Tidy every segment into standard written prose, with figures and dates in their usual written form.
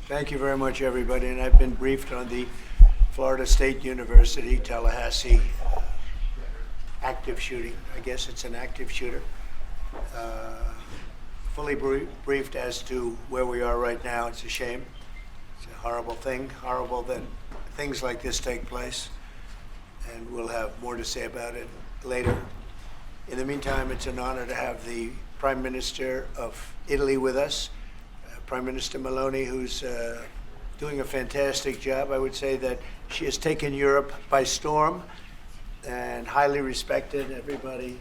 Thank you very much, everybody. And I've been briefed on the Florida State University, Tallahassee active shooting. I guess it's an active shooter. Fully briefed as to where we are right now. It's a shame. It's a horrible thing. Horrible that things like this take place. And we'll have more to say about it later. In the meantime, it's an honor to have the Prime Minister of Italy with us, Prime Minister Meloni, who's doing a fantastic job. I would say that she has taken Europe by storm and highly respected. Everybody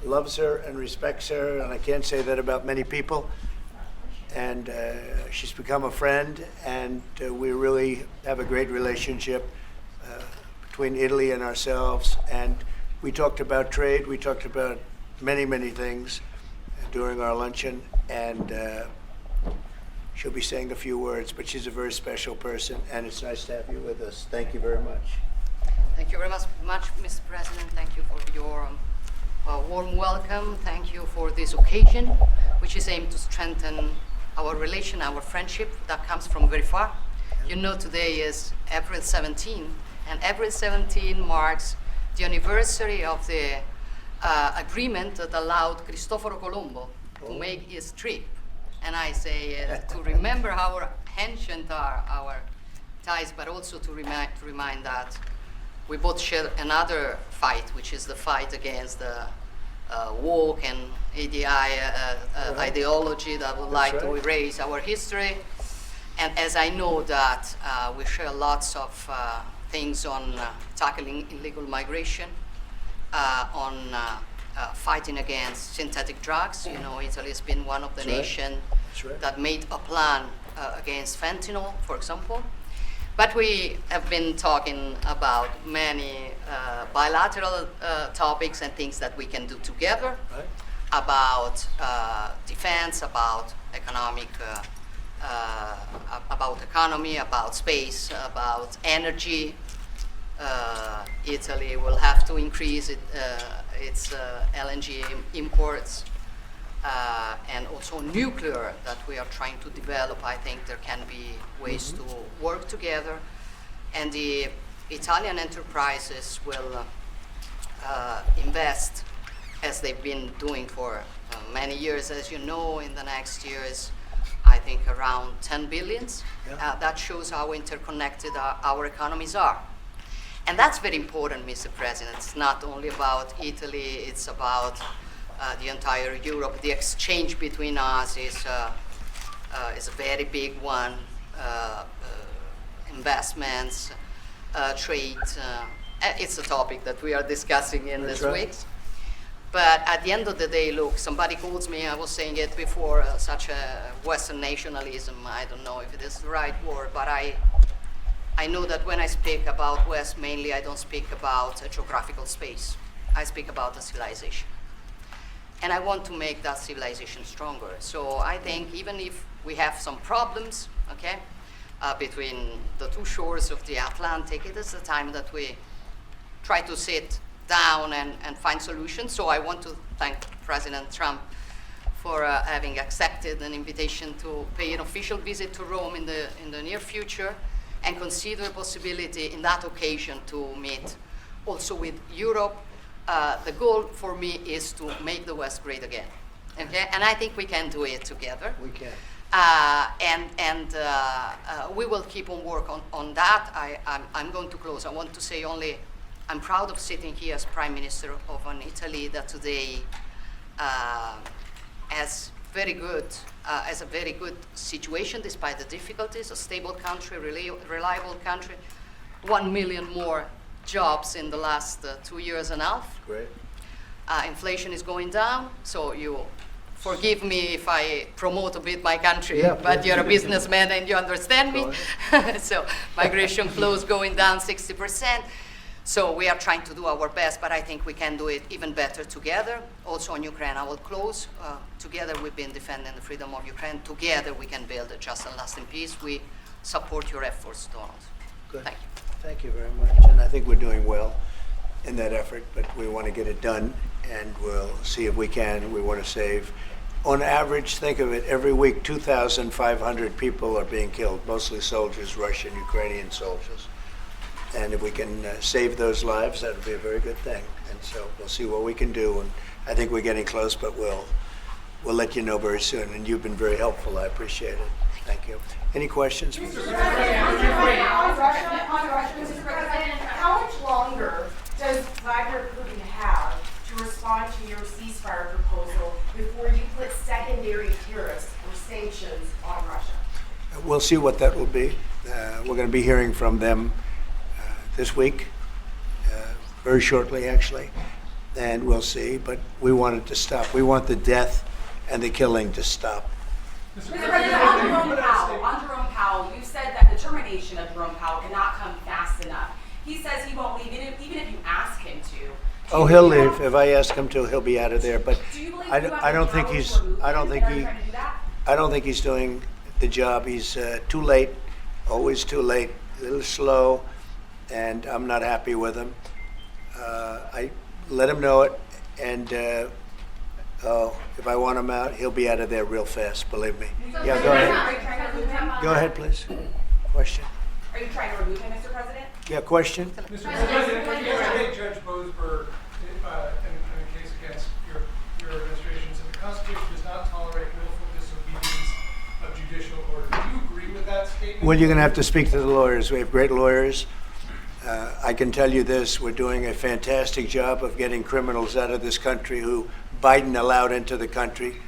loves her and respects her, and I can't say that about many people. And she's become a friend, and we really have a great relationship between Italy and ourselves. And we talked about trade. We talked about many, many things during our luncheon, and she'll be saying a few words, but she's a very special person, and it's nice to have you with us. Thank you very much. Thank you very much, Mr. President. Thank you for your warm welcome. Thank you for this occasion, which is aimed to strengthen our relation, our friendship that comes from very far. You know, today is April 17, and April 17 marks the anniversary of the agreement that allowed Cristoforo Colombo to make his trip. And I say to remember how ancient are our ties, but also to remind that we both share another fight, which is the fight against the woke and ADI ideology that would like to erase our history. And as I know that we share lots of things on tackling illegal migration, on fighting against synthetic drugs. You know, Italy has been one of the nations that made a plan against fentanyl, for example. But we have been talking about many bilateral topics and things that we can do together, about defense, about economy, about space, about energy. Italy will have to increase its LNG imports, and also nuclear that we are trying to develop. I think there can be ways to work together, and the Italian enterprises will invest, as they've been doing for many years, as you know, in the next years, I think around 10 billions. That shows how interconnected our economies are. And that's very important, Mr. President. It's not only about Italy, it's about the entire Europe. The exchange between us is a very big one. Investments, trade, it's a topic that we are discussing in these weeks. But at the end of the day, look, somebody calls me, I was saying it before, such a Western nationalism. I don't know if it is the right word, but I know that when I speak about West, mainly I don't speak about a geographical space. I speak about a civilization. And I want to make that civilization stronger. So I think even if we have some problems, okay, between the two shores of the Atlantic, it is the time that we try to sit down and find solutions. So I want to thank President Trump for having accepted an invitation to pay an official visit to Rome in the near future, and consider a possibility in that occasion to meet also with Europe. The goal for me is to make the West great again, okay? And I think we can do it together. We can. We will keep on work on that. I'm going to close. I want to say only, I'm proud of sitting here as Prime Minister of an Italy that today has a very good situation despite the difficulties, a stable country, reliable country, 1 million more jobs in the last 2 years and a half. Great. Inflation is going down, so you forgive me if I promote a bit my country, Yeah, but please. you're a businessman and you understand me. So migration flows going down 60%. So we are trying to do our best, but I think we can do it even better together. Also on Ukraine, I will close. Together we've been defending the freedom of Ukraine. Together we can build a just and lasting peace. We support your efforts, Donald. Good. Thank you. Thank you very much. And I think we're doing well in that effort, but we want to get it done, and we'll see if we can. We want to save on average, think of it, every week 2,500 people are being killed, mostly soldiers, Russian, Ukrainian soldiers. And if we can save those lives, that would be a very good thing. And so we'll see what we can do. And I think we're getting close, but we'll let you know very soon. And you've been very helpful. I appreciate it. Thank you. Any questions? Mr. President, on Russia, Mr. President, how much longer does Vladimir Putin have to respond to your ceasefire proposal before you put secondary tariffs or sanctions on Russia? We'll see what that will be. We're going to be hearing from them this week, very shortly, actually, and we'll see. But we want it to stop. We want the death and the killing to stop. Mr. President, on Jerome Powell, you said that the termination of Jerome Powell cannot come fast enough. He says he won't leave, even if you ask him to. Oh, he'll leave. If I ask him to, he'll be out of there. But Do you believe I don't think he's. I don't think he's doing the job. He's too late, always too late, a little slow, and I'm not happy with him. I let him know it, and if I want him out, he'll be out of there real fast. Believe me. Yeah, go ahead. Are you trying to remove him? Go ahead, please. Question. Are you trying to remove him, Mr. President? Yeah, question. Mr. President, I think Judge Boasberg, in a case against your administration, said the Constitution does not tolerate willful disobedience of judicial order. Do you agree with that statement? Well, you're going to have to speak to the lawyers. We have great lawyers. I can tell you this, we're doing a fantastic job of getting criminals out of this country who Biden allowed into the country.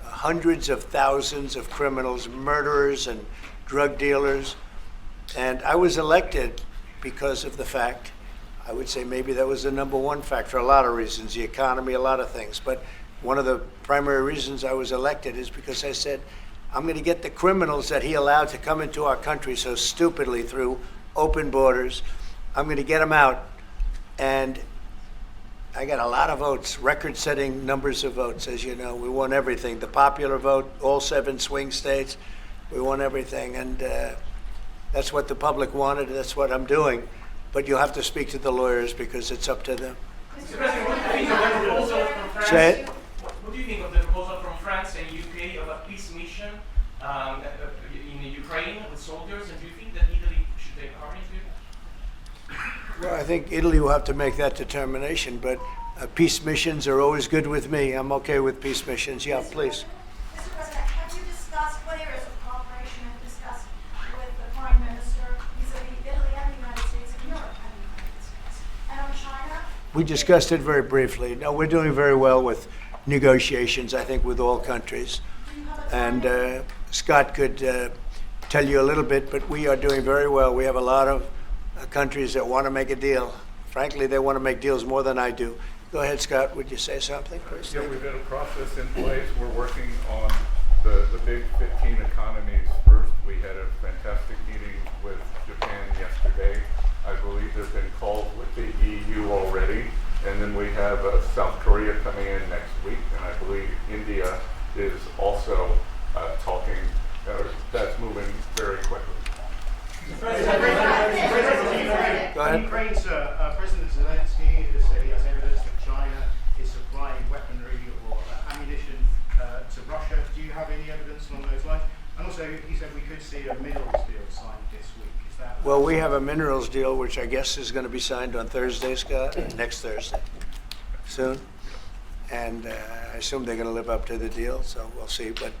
Hundreds of thousands of criminals, murderers and drug dealers. And I was elected because of the fact, I would say maybe that was the number one fact for a lot of reasons, the economy, a lot of things. But one of the primary reasons I was elected is because I said, I'm going to get the criminals that he allowed to come into our country so stupidly through open borders. I'm going to get them out. And I got a lot of votes, record-setting numbers of votes, as you know. We won everything. The popular vote, all 7 swing states, we won everything. And that's what the public wanted. That's what I'm doing. But you'll have to speak to the lawyers because it's up to them. Mr. President, what do you think of the proposal from France? Say it. What do you think of the proposal from France and UK of a peace mission in Ukraine with soldiers? And do you think that Italy should take part into it? Well, I think Italy will have to make that determination, but peace missions are always good with me. I'm okay with peace missions. Yeah, please. Mr. President, have you discussed what areas of cooperation have you discussed with the Prime Minister vis-a-vis Italy and the United States and Europe have you discussed? And on China? We discussed it very briefly. No, we're doing very well with negotiations, I think, with all countries. And Scott could tell you a little bit, but we are doing very well. We have a lot of countries that want to make a deal. Frankly, they want to make deals more than I do. Go ahead, Scott. Would you say something, please? Yeah, we've got a process in place. We're working on the big 15 economies first. We had a fantastic meeting with Japan yesterday. I believe there's been calls with the EU already. And then we have South Korea coming in next week. And I believe India is also talking. That's moving very quickly. Go ahead. Ukraine's President Zelensky has said he has evidence that China is supplying weaponry or ammunition to Russia. Do you have any evidence along those lines? And also, he said we could see a minerals deal signed this week. Is that? Well, we have a minerals deal, which I guess is going to be signed on Thursday, Scott, next Thursday, soon. And I assume they're going to live up to the deal, so we'll see. But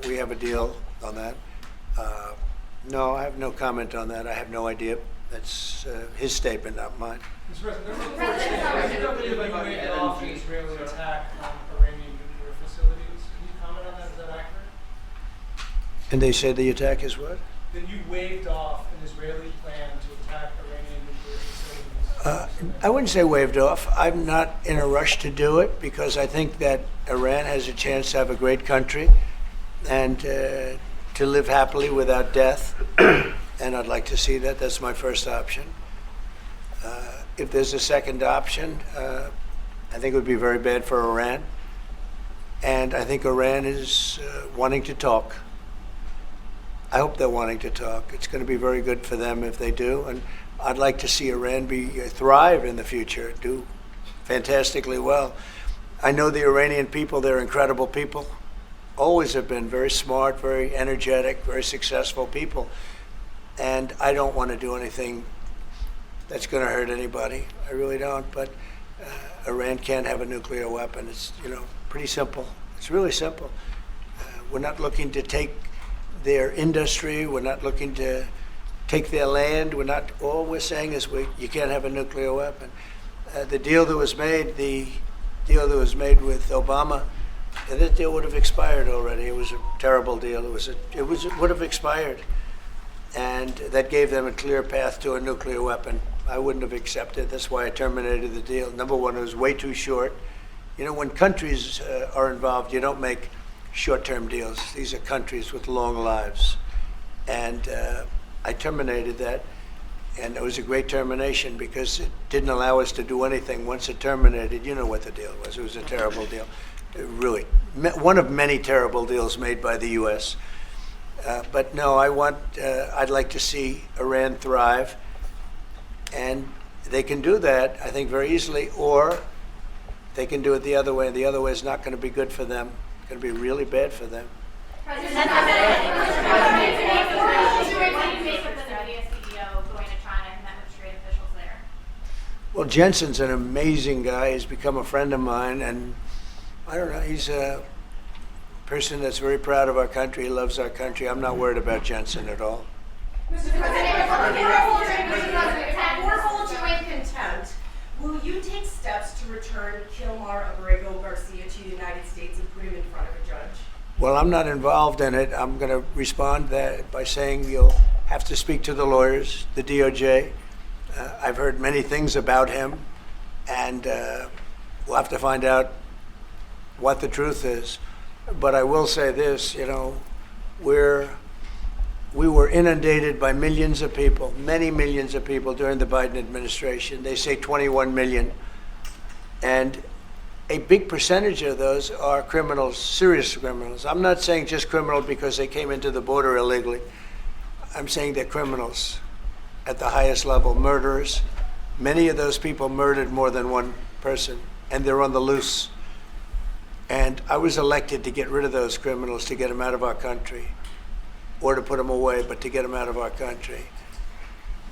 we have a deal on that. No, I have no comment on that. I have no idea. That's his statement, not mine. Mr. President, there were reports that you waved off an Israeli attack on Iranian nuclear facilities. Can you comment on that? Is that accurate? And they say the attack is what? That you waved off an Israeli plan to attack Iranian nuclear facilities. I wouldn't say waved off. I'm not in a rush to do it because I think that Iran has a chance to have a great country and to live happily without death. And I'd like to see that. That's my first option. If there's a second option, I think it would be very bad for Iran. And I think Iran is wanting to talk. I hope they're wanting to talk. It's going to be very good for them if they do. And I'd like to see Iran thrive in the future, do fantastically well. I know the Iranian people, they're incredible people. always have been very smart, very energetic, very successful people. And I don't want to do anything that's going to hurt anybody. I really don't. But Iran can't have a nuclear weapon. It's, pretty simple. It's really simple. We're not looking to take their industry. We're not looking to take their land. All we're saying is you can't have a nuclear weapon. The deal that was made with Obama, that deal would have expired already. It was a terrible deal. It would have expired. And that gave them a clear path to a nuclear weapon. I wouldn't have accepted. That's why I terminated the deal. Number one, it was way too short. When countries are involved, you don't make short-term deals. These are countries with long lives. And I terminated that. And it was a great termination because it didn't allow us to do anything. Once it terminated, you know what the deal was. It was a terrible deal. Really, one of many terrible deals made by the U.S. But no, I'd like to see Iran thrive. And they can do that, I think, very easily, or they can do it the other way. The other way is not going to be good for them. It's going to be really bad for them. What do you make of the Nvidia CEO going to China and met with trade officials there? Well, Jensen's an amazing guy. He's become a friend of mine, and I don't know, he's a person that's very proud of our country. He loves our country. I'm not worried about Jensen at all. Mr. President, before hold you in contempt, will you take steps to return Kilmar Abrego Garcia to the United States and put him in front of a judge? Well, I'm not involved in it. I'm going to respond that by saying you'll have to speak to the lawyers, the DOJ. I've heard many things about him, and we'll have to find out what the truth is. But I will say this, we were inundated by millions of people, many millions of people during the Biden administration. They say 21 million. And a big percentage of those are criminals, serious criminals. I'm not saying just criminal because they came into the border illegally. I'm saying they're criminals at the highest level, murderers. Many of those people murdered more than one person, and they're on the loose. And I was elected to get rid of those criminals, to get them out of our country, or to put them away, but to get them out of our country.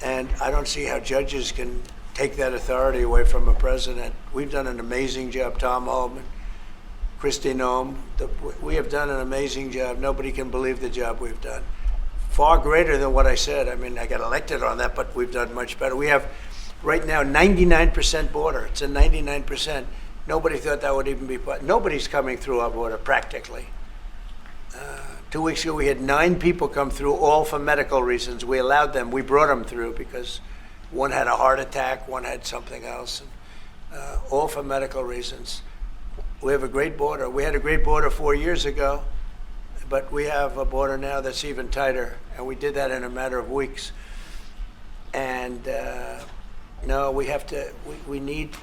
And I don't see how judges can take that authority away from a president. We've done an amazing job. Tom Homan, Kristi Noem, we have done an amazing job. Nobody can believe the job we've done. Far greater than what I said. I mean, I got elected on that, but we've done much better. We have right now 99% border. It's a 99%. Nobody thought that would even be, nobody's coming through our border practically. 2 weeks ago, we had 9 people come through, all for medical reasons. We allowed them. We brought them through because one had a heart attack, one had something else, and, all for medical reasons. We have a great border. We had a great border 4 years ago, but we have a border now that's even tighter, and we did that in a matter of weeks. And no, we need